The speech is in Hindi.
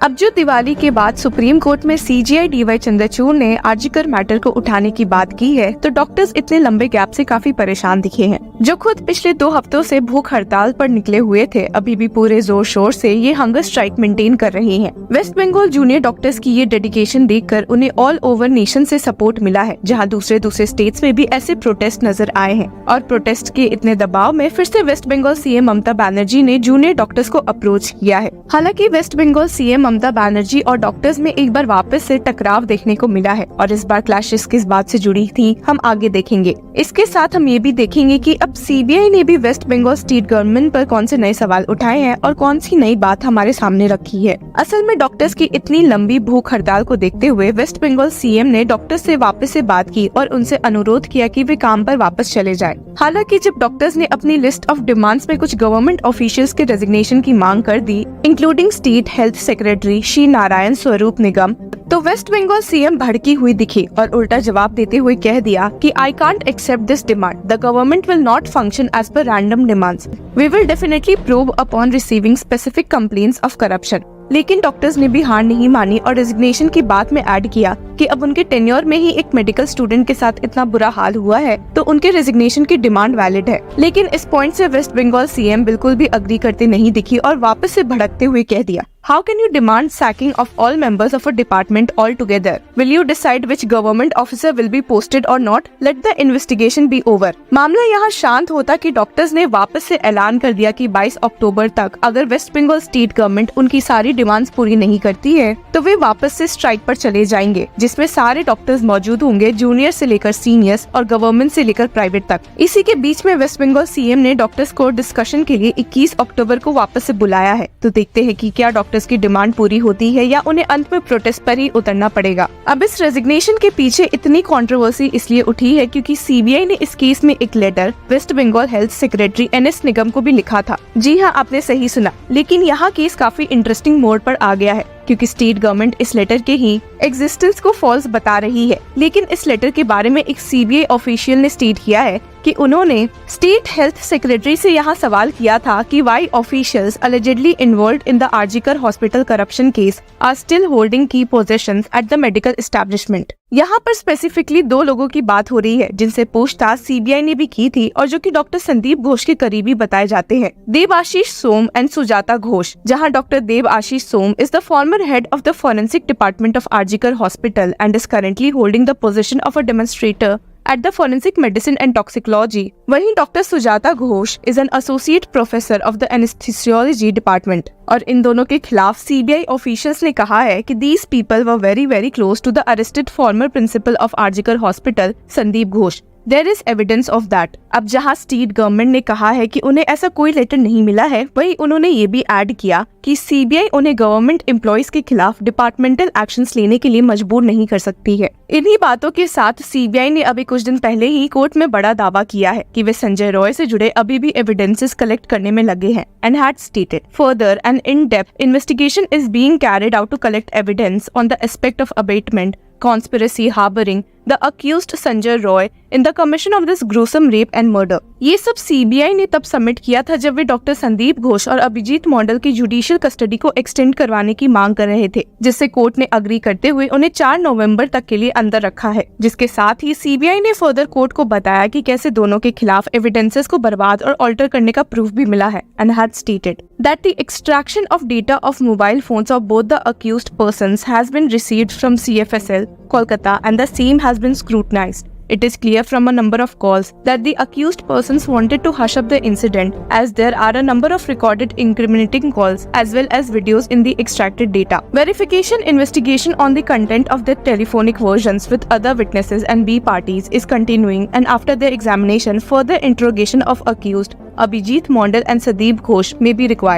अब जो दिवाली के बाद सुप्रीम कोर्ट में सीजीआई डीवाई चंद्रचूड़ ने आरजीकर मैटर को उठाने की बात की है, तो डॉक्टर्स इतने लंबे गैप से काफी परेशान दिखे हैं। जो खुद पिछले 2 हफ्तों से भूख हड़ताल पर निकले हुए थे, अभी भी पूरे जोर शोर से ये हंगर स्ट्राइक मेंटेन कर रहे हैं। वेस्ट बंगाल जूनियर डॉक्टर्स की ये डेडिकेशन देखकर उन्हें ऑल ओवर नेशन से सपोर्ट मिला है, जहाँ दूसरे स्टेट्स में भी ऐसे प्रोटेस्ट नजर आए हैं। और प्रोटेस्ट के इतने दबाव में फिर से वेस्ट बंगाल सीएम ममता बनर्जी ने जूनियर डॉक्टर्स को अप्रोच किया है। हालांकि वेस्ट बंगाल सीएम ममता बनर्जी और डॉक्टर्स में एक बार वापस से टकराव देखने को मिला है, और इस बार क्लैशेस किस बात से जुड़ी थी हम आगे देखेंगे। इसके साथ हम ये भी देखेंगे कि अब सीबीआई ने भी वेस्ट बंगाल स्टेट गवर्नमेंट पर कौन से नए सवाल उठाए हैं और कौन सी नई बात हमारे सामने रखी है। असल में डॉक्टर्स की इतनी लंबी भूख हड़ताल को देखते हुए वेस्ट बंगाल सीएम ने डॉक्टर्स से वापस से बात की और उनसे अनुरोध किया कि वे काम पर वापस चले जाएं। हालांकि जब डॉक्टर्स ने अपनी लिस्ट ऑफ डिमांड्स में कुछ गवर्नमेंट ऑफिशियल्स के रेजिग्नेशन की मांग कर दी, including state health secretary Shri Narayan Swaroop Nigam, तो वेस्ट बंगाल सीएम भड़की हुई दिखी और उल्टा जवाब देते हुए कह दिया कि I can't accept this demand, the government will not function as per random demands, we will definitely probe upon receiving specific complaints of corruption. लेकिन डॉक्टर्स ने भी हार नहीं मानी और रेजिग्नेशन की बात में ऐड किया कि अब उनके टेन्योर में ही एक मेडिकल स्टूडेंट के साथ इतना बुरा हाल हुआ है, तो उनके रेजिग्नेशन की डिमांड वैलिड है। लेकिन इस पॉइंट से वेस्ट बंगाल सीएम बिल्कुल भी अग्री करते नहीं दिखी और वापस से भड़कते हुए कह दिया, How can you demand sacking of all members of a department altogether? Will you decide which government officer will be posted or not? Let the investigation be over. मामला यहाँ शांत होता कि डॉक्टर्स ने वापस से ऐलान कर दिया कि 22 अक्टूबर तक अगर वेस्ट बंगाल स्टेट गवर्नमेंट उनकी सारी डिमांड्स पूरी नहीं करती है, तो वे वापस से स्ट्राइक पर चले जाएंगे, जिसमें सारे डॉक्टर्स मौजूद होंगे, जूनियर से लेकर सीनियर्स और गवर्नमेंट से लेकर प्राइवेट तक। इसी के बीच में वेस्ट बंगाल सीएम ने डॉक्टर्स को डिस्कशन के लिए 21 अक्टूबर को वापस से बुलाया है। तो देखते हैं कि क्या डॉक्टर्स की डिमांड पूरी होती है या उन्हें अंत में प्रोटेस्ट पर ही उतरना पड़ेगा। अब इस रेजिग्नेशन के पीछे इतनी कंट्रोवर्सी इसलिए उठी है क्योंकि सीबीआई ने इस केस में एक letter West Bengal health secretary NS Nigam को भी लिखा था। जी हाँ, आपने सही सुना, लेकिन यहाँ केस काफी इंटरेस्टिंग मोड पर आ गया है क्योंकि स्टेट गवर्नमेंट इस लेटर के ही एग्जिस्टेंस को फॉल्स बता रही है। लेकिन इस लेटर के बारे में एक सीबीआई ऑफिशियल ने स्टेट किया है कि उन्होंने स्टेट हेल्थ सेक्रेटरी से यहाँ सवाल किया था कि why officials allegedly involved in the RG Kar hospital corruption case are still holding की positions at the medical establishment. यहाँ पर स्पेसिफिकली 2 लोगों की बात हो रही है जिनसे पूछताछ सीबीआई ने भी की थी और जो कि डॉक्टर संदीप घोष के करीबी बताए जाते हैं, देवाशीष सोम एंड सुजाता घोष। जहाँ doctor Debashish Som is the former head of the forensic department of RGकर Hospital and is currently holding the position of a demonstrator at the forensic medicine and toxicology. वहीं doctor Sujata Ghosh is an associate professor of the anesthesiology department। और इन दोनों के खिलाफ सीबीआई ऑफिशियल्स ने कहा है कि these people were very close to the arrested former principal of RGकर Hospital Sandeep Ghosh. There is evidence of that। अब जहाँ स्टेट गवर्नमेंट ने कहा है कि उन्हें ऐसा कोई लेटर नहीं मिला है, वहीं उन्होंने ये भी ऐड किया कि सीबीआई उन्हें गवर्नमेंट एम्प्लॉइज के खिलाफ डिपार्टमेंटल एक्शंस लेने के लिए मजबूर नहीं कर सकती है। इन्हीं बातों के साथ सीबीआई ने अभी कुछ दिन पहले ही कोर्ट में बड़ा दावा किया है कि वे संजय रॉय से जुड़े अभी भी एविडेंसेस कलेक्ट करने में लगे हैं and had stated further an in depth investigation is being carried out to collect evidence on the aspect of abetment conspiracy harboring the accused Sanjay Roy in the commission of this gruesome rape and murder। ये सब सीबीआई ने तब सबमिट किया था जब वे डॉक्टर संदीप घोष और अभिजीत मॉडल की जुडिशियल कस्टडी को एक्सटेंड करवाने की मांग कर रहे थे, जिससे कोर्ट ने अग्री करते हुए उन्हें 4 नवंबर तक के लिए अंदर रखा है। जिसके साथ ही सीबीआई ने फर्दर कोर्ट को बताया कि कैसे दोनों के खिलाफ एविडेंसेस को बर्बाद और ऑल्टर करने का प्रूफ भी मिला है and had stated that the extraction of data of mobile phones of both the accused persons has been received from CFSL, Kolkata, and the same has been scrutinized. It is clear from a number of calls that the accused persons wanted to hush up the incident, as there are a number of recorded incriminating calls as well as videos in the extracted data. Verification investigation on the content of the telephonic versions with other witnesses and B parties is continuing, and after their examination, further interrogation of accused Abhijit Mondal and Sandeep Ghosh may be required.